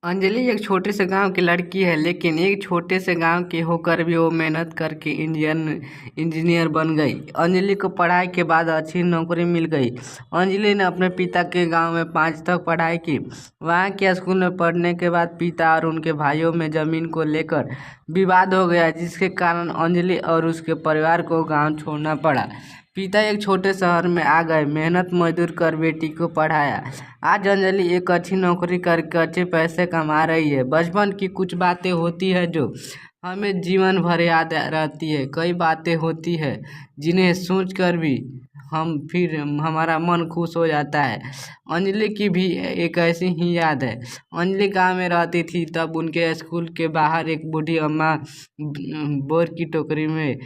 अंजलि एक छोटे से गांव की लड़की है, लेकिन एक छोटे से गांव की होकर भी वो मेहनत करके इंजीनियर बन गई। अंजलि को पढ़ाई के बाद अच्छी नौकरी मिल गई। अंजलि ने अपने पिता के गांव में 5 तक पढ़ाई की। वहां के स्कूल में पढ़ने के बाद पिता और उनके भाइयों में जमीन को लेकर विवाद हो गया, जिसके कारण अंजलि और उसके परिवार को गाँव छोड़ना पड़ा। पिता एक छोटे शहर में आ गए, मेहनत मजदूर कर बेटी को पढ़ाया। आज अंजलि एक अच्छी नौकरी करके अच्छे पैसे कमा रही है। बचपन की कुछ बातें होती है जो हमें जीवन भर याद रहती है। कई बातें होती है जिन्हें सोचकर भी हमारा मन खुश हो जाता है। अंजलि की भी एक ऐसी ही याद है। अंजलि गाँव में रहती थी, तब उनके स्कूल के बाहर एक बूढ़ी अम्मा बोर की टोकरी में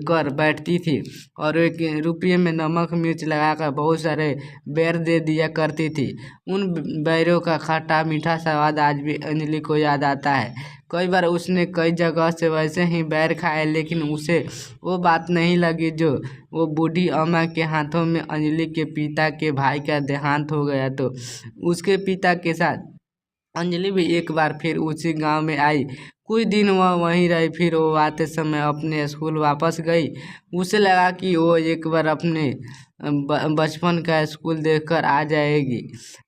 कर बैठती थी और 1 रुपये में नमक मिर्च लगाकर बहुत सारे बेर दे दिया करती थी। उन बैरों का खट्टा मीठा स्वाद आज भी अंजलि को याद आता है। कई बार उसने कई जगह से वैसे ही बैर खाए, लेकिन उसे वो बात नहीं लगी जो वो बूढ़ी अम्मा के हाथों में अंजलि के पिता के भाई का देहांत हो गया तो उसके पिता के साथ अंजलि भी एक बार फिर उसी गांव में आई। कुछ दिन वह वहीं रही, फिर वो आते समय अपने स्कूल वापस गई। उसे लगा कि वो एक बार अपने बचपन का स्कूल देखकर आ जाएगी।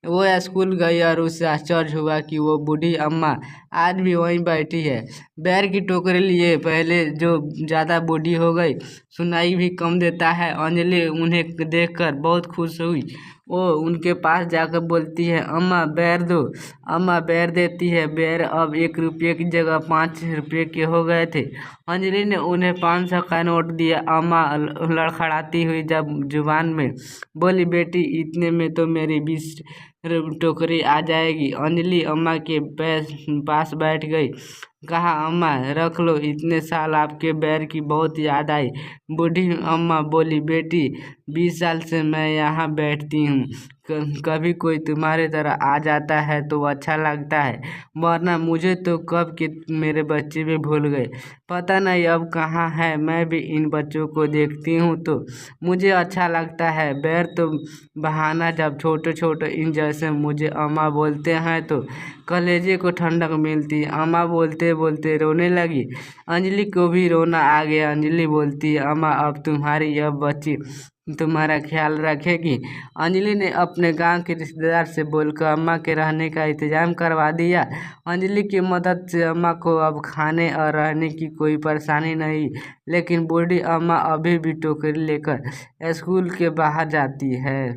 वो स्कूल गई और उसे आश्चर्य हुआ कि वो बूढ़ी अम्मा आज भी वहीं बैठी है, बैर की टोकरी लिए। पहले जो ज़्यादा बूढ़ी हो गई, सुनाई भी कम देता है। अंजलि उन्हें देखकर बहुत खुश हुई। वो उनके पास जाकर बोलती है, अम्मा बैर दो। अम्मा बैर देती है। बैर अब 1 रुपये की जगह 5 रुपये के हो गए थे। अंजलि ने उन्हें 500 का नोट दिया। अम्मा लड़खड़ाती हुई जब जुबान में बोली, बेटी इतने में तो मेरी 20 टोकरी आ जाएगी। अंजलि अम्मा के पास बैठ गई। कहा, अम्मा रख लो, इतने साल आपके बैर की बहुत याद आई। बूढ़ी अम्मा बोली, बेटी 20 साल से मैं यहाँ बैठती हूँ। कभी कोई तुम्हारे तरह आ जाता है तो अच्छा लगता है, वरना मुझे तो कब के मेरे बच्चे भी भूल गए। पता नहीं अब कहाँ है। मैं भी इन बच्चों को देखती हूँ तो मुझे अच्छा लगता है। बैर तो बहाना, जब छोटे छोटे इन जैसे मुझे अम्मा बोलते हैं तो कलेजे को ठंडक मिलती। अम्मा बोलते बोलते रोने लगी। अंजलि को भी रोना आ गया। अंजलि बोलती, अम्मा अब तुम्हारी यह बच्ची तुम्हारा ख्याल रखेगी। अंजलि ने अपने गांव के रिश्तेदार से बोलकर अम्मा के रहने का इंतजाम करवा दिया। अंजलि की मदद से अम्मा को अब खाने और रहने की कोई परेशानी नहीं, लेकिन बूढ़ी अम्मा अभी भी टोकरी लेकर स्कूल के बाहर जाती है।